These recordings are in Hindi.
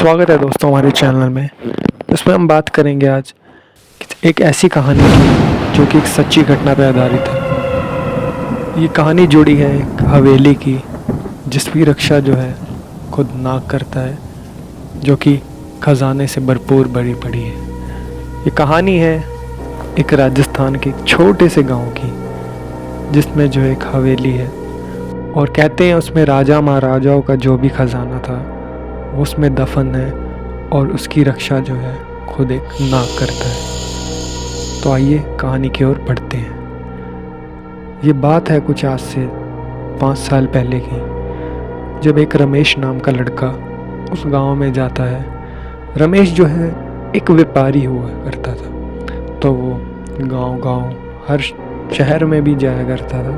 स्वागत है दोस्तों हमारे चैनल में। इसमें हम बात करेंगे आज एक ऐसी कहानी की जो कि एक सच्ची घटना पर आधारित है। ये कहानी जुड़ी है एक हवेली की जिसकी रक्षा जो है खुद नाग करता है, जो कि खजाने से भरपूर भरी पड़ी है। ये कहानी है एक राजस्थान के एक छोटे से गांव की, जिसमें जो एक हवेली है और कहते हैं उसमें राजा महाराजाओं का जो भी खजाना था उसमें दफन है और उसकी रक्षा जो है खुद एक नाग करता है। तो आइए कहानी की ओर बढ़ते हैं। ये बात है कुछ आज से 5 साल पहले की, जब एक रमेश नाम का लड़का उस गांव में जाता है। रमेश जो है एक व्यापारी हुआ करता था, तो वो गांव हर शहर में भी जाया करता था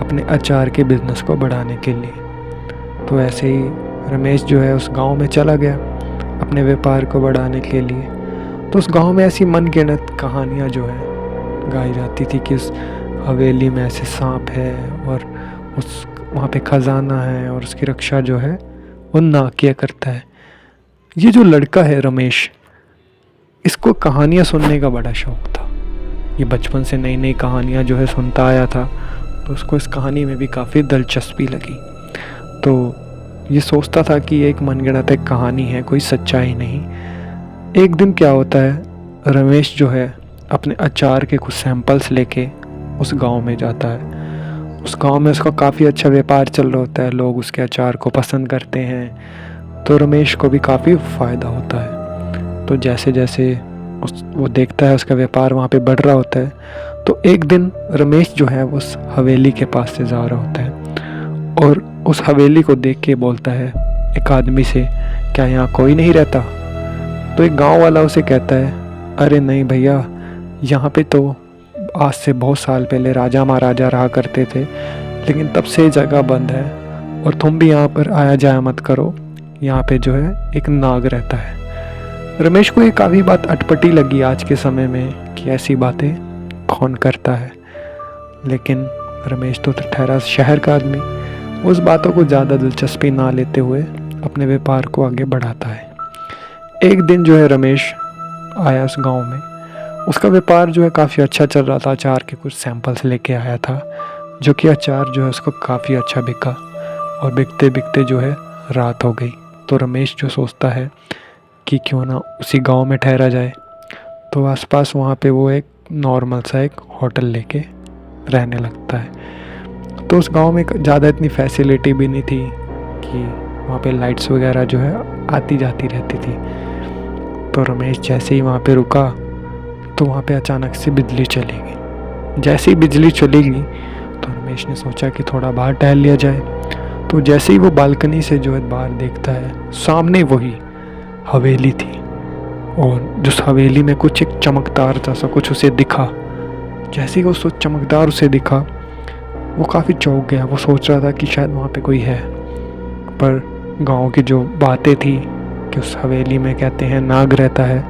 अपने अचार के बिजनेस को बढ़ाने के लिए। तो ऐसे ही रमेश जो है उस गांव में चला गया अपने व्यापार को बढ़ाने के लिए। तो उस गांव में ऐसी मनगढ़ंत कहानियाँ जो है गाई जाती थी कि उस हवेली में ऐसे सांप है और उस वहाँ पे खजाना है और उसकी रक्षा जो है वो नाग किया करता है। ये जो लड़का है रमेश, इसको कहानियाँ सुनने का बड़ा शौक था। ये बचपन से नई नई कहानियाँ जो है सुनता आया था, तो उसको इस कहानी में भी काफ़ी दिलचस्पी लगी। तो ये सोचता था कि एक मनगढ़ंत एक कहानी है, कोई सच्चाई नहीं। एक दिन क्या होता है, रमेश जो है अपने अचार के कुछ सैंपल्स लेके उस गांव में जाता है। उस गांव में उसका काफ़ी अच्छा व्यापार चल रहा होता है, लोग उसके अचार को पसंद करते हैं, तो रमेश को भी काफ़ी फ़ायदा होता है। तो जैसे जैसे वो देखता है उसका व्यापार वहाँ पे बढ़ रहा होता है, तो एक दिन रमेश जो है उस हवेली के पास से जा रहा होता है और उस हवेली को देख के बोलता है एक आदमी से, क्या यहाँ कोई नहीं रहता? तो एक गांव वाला उसे कहता है, अरे नहीं भैया, यहाँ पे तो आज से बहुत साल पहले राजा महाराजा रहा करते थे, लेकिन तब से जगह बंद है और तुम भी यहाँ पर आया जाया मत करो, यहाँ पे जो है एक नाग रहता है। रमेश को ये काफ़ी बात अटपटी लगी आज के समय में कि ऐसी बातें कौन करता है, लेकिन रमेश तो ठहरा शहर का आदमी, उस बातों को ज़्यादा दिलचस्पी ना लेते हुए अपने व्यापार को आगे बढ़ाता है। एक दिन जो है रमेश आया उस गांव में, उसका व्यापार जो है काफ़ी अच्छा चल रहा था। अचार के कुछ सैंपल्स लेके आया था, जो कि अचार जो है उसको काफ़ी अच्छा बिका और बिकते बिकते जो है रात हो गई। तो रमेश जो सोचता है कि क्यों ना उसी गांव में ठहरा जाए, तो आसपास वहाँ पे वो एक नॉर्मल सा एक होटल लेके रहने लगता है। तो उस गांव में ज़्यादा इतनी फैसिलिटी भी नहीं थी कि वहाँ पे लाइट्स वगैरह जो है आती जाती रहती थी। तो रमेश जैसे ही वहाँ पे रुका तो वहाँ पे अचानक से बिजली चली गई। जैसे ही बिजली चली गई तो रमेश ने सोचा कि थोड़ा बाहर टहल लिया जाए। तो जैसे ही वो बालकनी से जो है बाहर देखता है, सामने वही हवेली थी और जिस हवेली में कुछ एक चमकदार जैसा कुछ उसे दिखा। जैसे ही वो चमकदार उसे दिखा, वो काफ़ी चौंक गया। वो सोच रहा था कि शायद वहाँ पे कोई है, पर गांव की जो बातें थी कि उस हवेली में कहते हैं नाग रहता है,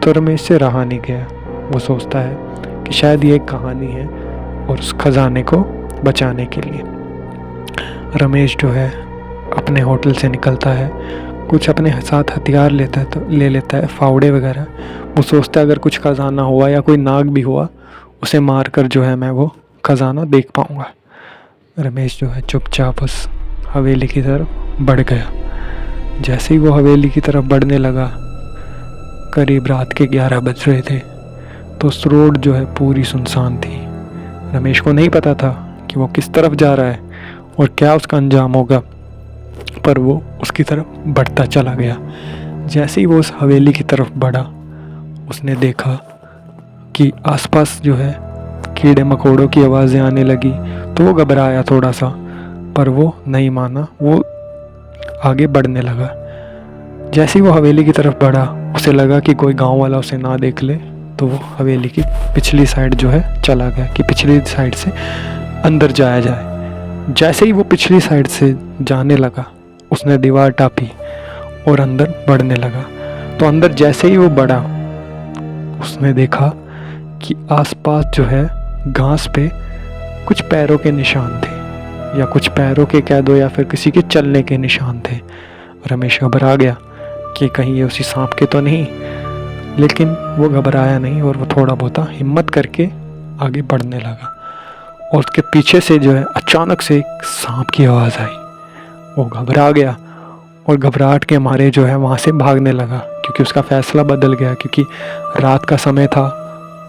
तो रमेश से रहा नहीं गया। वो सोचता है कि शायद ये एक कहानी है और उस खजाने को बचाने के लिए रमेश जो है अपने होटल से निकलता है, कुछ अपने साथ हथियार लेता है, तो ले लेता है फावड़े वगैरह। वो सोचता है अगर कुछ खजाना हुआ या कोई नाग भी हुआ, उसे मार कर जो है मैं वो खजाना देख पाऊँगा। रमेश जो है चुपचाप उस हवेली की तरफ बढ़ गया। जैसे ही वो हवेली की तरफ बढ़ने लगा, करीब रात के 11 बज रहे थे, तो उस रोड जो है पूरी सुनसान थी। रमेश को नहीं पता था कि वो किस तरफ जा रहा है और क्या उसका अंजाम होगा, पर वो उसकी तरफ बढ़ता चला गया। जैसे ही वो उस हवेली की तरफ बढ़ा, उसने देखा कि आसपास जो है कीड़े मकोड़ों की आवाज़ें आने लगी। तो वो घबराया थोड़ा सा, पर वो नहीं माना, वो आगे बढ़ने लगा। जैसे ही वो हवेली की तरफ बढ़ा, उसे लगा कि कोई गांव वाला उसे ना देख ले, तो वो हवेली की पिछली साइड जो है चला गया कि पिछली साइड से अंदर जाया जाए। जैसे ही वो पिछली साइड से जाने लगा, उसने दीवार टापी और अंदर बढ़ने लगा। तो अंदर जैसे ही वो बढ़ा, उसने देखा कि आसपास जो है घास पे कुछ पैरों के निशान थे, या कुछ पैरों के कह दो या फिर किसी के चलने के निशान थे। रमेश घबरा गया कि कहीं ये उसी सांप के तो नहीं, लेकिन वो घबराया नहीं और वो थोड़ा बहुत हिम्मत करके आगे बढ़ने लगा। और उसके पीछे से जो है अचानक से एक सांप की आवाज़ आई। वो घबरा गया और घबराहट के मारे जो है वहाँ से भागने लगा, क्योंकि उसका फ़ैसला बदल गया, क्योंकि रात का समय था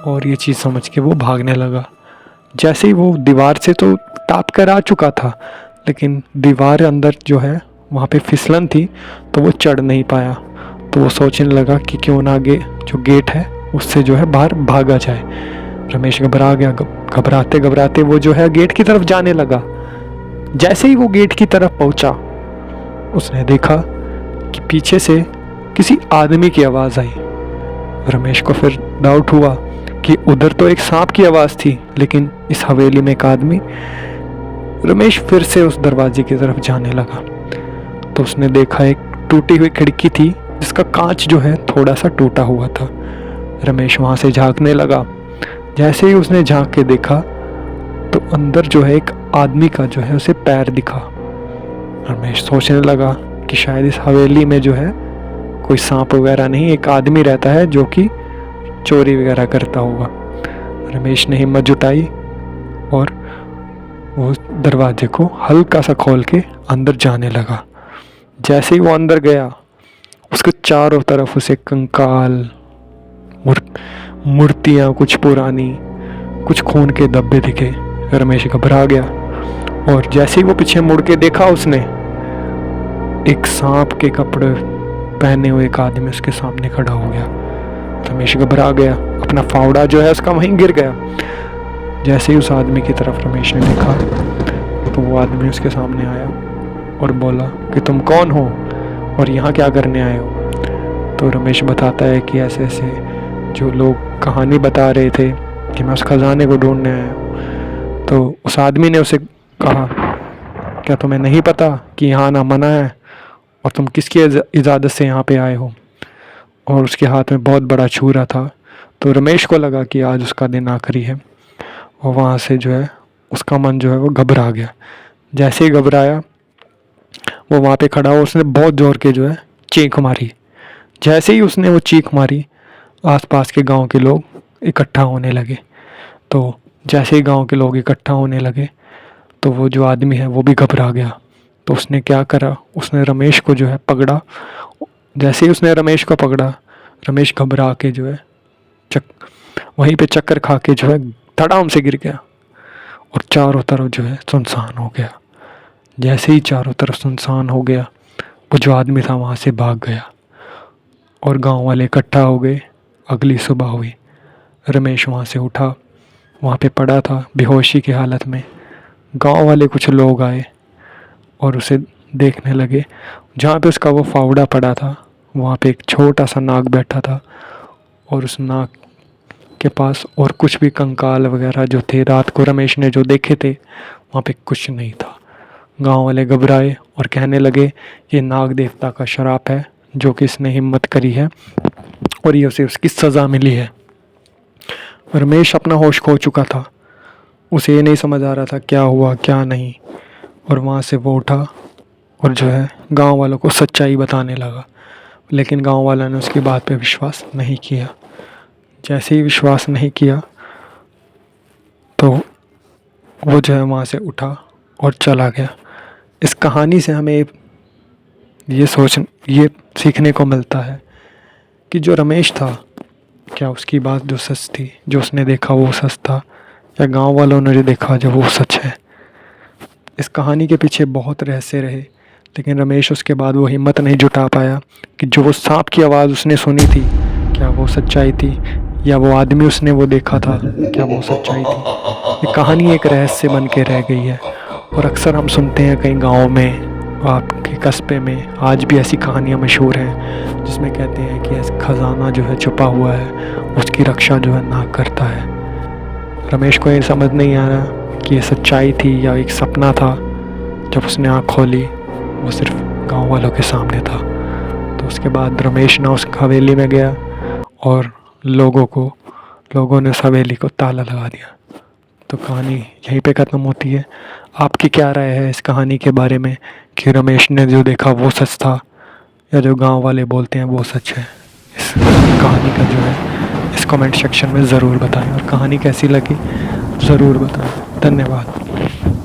और ये चीज़ समझ के वो भागने लगा। जैसे ही वो दीवार से तो टाप कर आ चुका था, लेकिन दीवार अंदर जो है वहाँ पे फिसलन थी, तो वो चढ़ नहीं पाया। तो वो सोचने लगा कि क्यों ना आगे जो गेट है उससे जो है बाहर भागा जाए। रमेश घबरा गया। घबराते घबराते वो जो है गेट की तरफ जाने लगा। जैसे ही वो गेट की तरफ पहुंचा, उसने देखा कि पीछे से किसी आदमी की आवाज़ आई। रमेश को फिर डाउट हुआ कि उधर तो एक सांप की आवाज़ थी, लेकिन इस हवेली में एक आदमी। रमेश फिर से उस दरवाजे की तरफ जाने लगा, तो उसने देखा एक टूटी हुई खिड़की थी जिसका कांच जो है थोड़ा सा टूटा हुआ था। रमेश वहाँ से झांकने लगा। जैसे ही उसने झांक के देखा तो अंदर जो है एक आदमी का जो है उसे पैर दिखा। रमेश सोचने लगा कि शायद इस हवेली में जो है कोई सांप वगैरह नहीं, एक आदमी रहता है जो कि चोरी वगैरह करता होगा। रमेश ने हिम्मत जुटाई और वो दरवाजे को हल्का सा खोल के अंदर जाने लगा। जैसे ही वो अंदर गया, उसके चारों तरफ उसे कंकाल, मूर्तियाँ कुछ पुरानी, कुछ खून के धब्बे दिखे। रमेश घबरा गया और जैसे ही वो पीछे मुड़ के देखा, उसने एक सांप के कपड़े पहने हुए एक आदमी उसके सामने खड़ा हो गया। रमेश घबरा गया, अपना फावड़ा जो है उसका वहीं गिर गया। जैसे ही उस आदमी की तरफ रमेश ने देखा, तो वो आदमी उसके सामने आया और बोला कि तुम कौन हो और यहाँ क्या करने आए हो। तो रमेश बताता है कि ऐसे ऐसे जो लोग कहानी बता रहे थे कि मैं उस खजाने को ढूंढने आया हूँ। तो उस आदमी ने उसे कहा, क्या तुम्हें नहीं पता कि यहाँ आना मना है और तुम किसकी इजाज़त से यहाँ पे आए हो। और उसके हाथ में बहुत बड़ा छुरा था। तो रमेश को लगा कि आज उसका दिन आखिरी है, और वहाँ से जो है उसका मन जो है वो घबरा गया। जैसे ही घबराया, वो वहाँ पे खड़ा हो, उसने बहुत ज़ोर के जो है चीख मारी। जैसे ही उसने वो चीख मारी, आसपास के गांव के लोग इकट्ठा होने लगे। तो जैसे ही गांव के लोग इकट्ठा होने लगे, तो वो जो आदमी है वो भी घबरा गया। तो उसने क्या करा, उसने रमेश को जो है पकड़ा। जैसे ही उसने रमेश को पकड़ा, रमेश घबरा के जो है वहीं पे चक्कर खा के जो है धड़ाम से गिर गया और चारों तरफ जो है सुनसान हो गया। जैसे ही चारों तरफ सुनसान हो गया, वो जो आदमी था वहाँ से भाग गया और गांव वाले इकट्ठा हो गए। अगली सुबह हुई, रमेश वहाँ से उठा, वहाँ पे पड़ा था बेहोशी की हालत में। गांव वाले कुछ लोग आए और उसे देखने लगे। जहाँ पे उसका वो फावड़ा पड़ा था, वहाँ पे एक छोटा सा नाग बैठा था, और उस नाग के पास और कुछ भी कंकाल वगैरह जो थे रात को रमेश ने जो देखे थे, वहाँ पे कुछ नहीं था। गांव वाले घबराए और कहने लगे ये नाग देवता का श्राप है, जो कि इसने हिम्मत करी है और ये उसे उसकी सज़ा मिली है। रमेश अपना होश खो चुका था। उसे ये नहीं समझ आ रहा था क्या हुआ क्या नहीं। और वहाँ से वो उठा और जो है गांव वालों को सच्चाई बताने लगा, लेकिन गांव वालों ने उसकी बात पे विश्वास नहीं किया। जैसे ही विश्वास नहीं किया, तो वो जो है वहाँ से उठा और चला गया। इस कहानी से हमें ये सीखने को मिलता है कि जो रमेश था, क्या उसकी बात जो सच थी, जो उसने देखा वो सच था, या गांव वालों ने जो देखा जो वो सच है। इस कहानी के पीछे बहुत रहस्य रहे, लेकिन रमेश उसके बाद वो हिम्मत नहीं जुटा पाया कि जो वो सांप की आवाज़ उसने सुनी थी, क्या वो सच्चाई थी, या वो आदमी उसने वो देखा था, क्या वो सच्चाई थी। ये कहानी एक रहस्य बन के रह गई है। और अक्सर हम सुनते हैं कहीं गाँव में, आपके कस्बे में आज भी ऐसी कहानियाँ मशहूर हैं जिसमें कहते हैं कि ऐसा खजाना जो है छुपा हुआ है, उसकी रक्षा जो है नाग करता है। रमेश को ये समझ नहीं आ रहा कि ये सच्चाई थी या एक सपना था। जब उसने आँख खोली, वो सिर्फ गांव वालों के सामने था। तो उसके बाद रमेश ना उस हवेली में गया और लोगों ने उस हवेली को ताला लगा दिया। तो कहानी यहीं पे ख़त्म होती है। आपकी क्या राय है इस कहानी के बारे में कि रमेश ने जो देखा वो सच था या जो गांव वाले बोलते हैं वो सच है। इस कहानी का जो है इस कमेंट सेक्शन में ज़रूर बताएं, और कहानी कैसी लगी ज़रूर बताएं। धन्यवाद।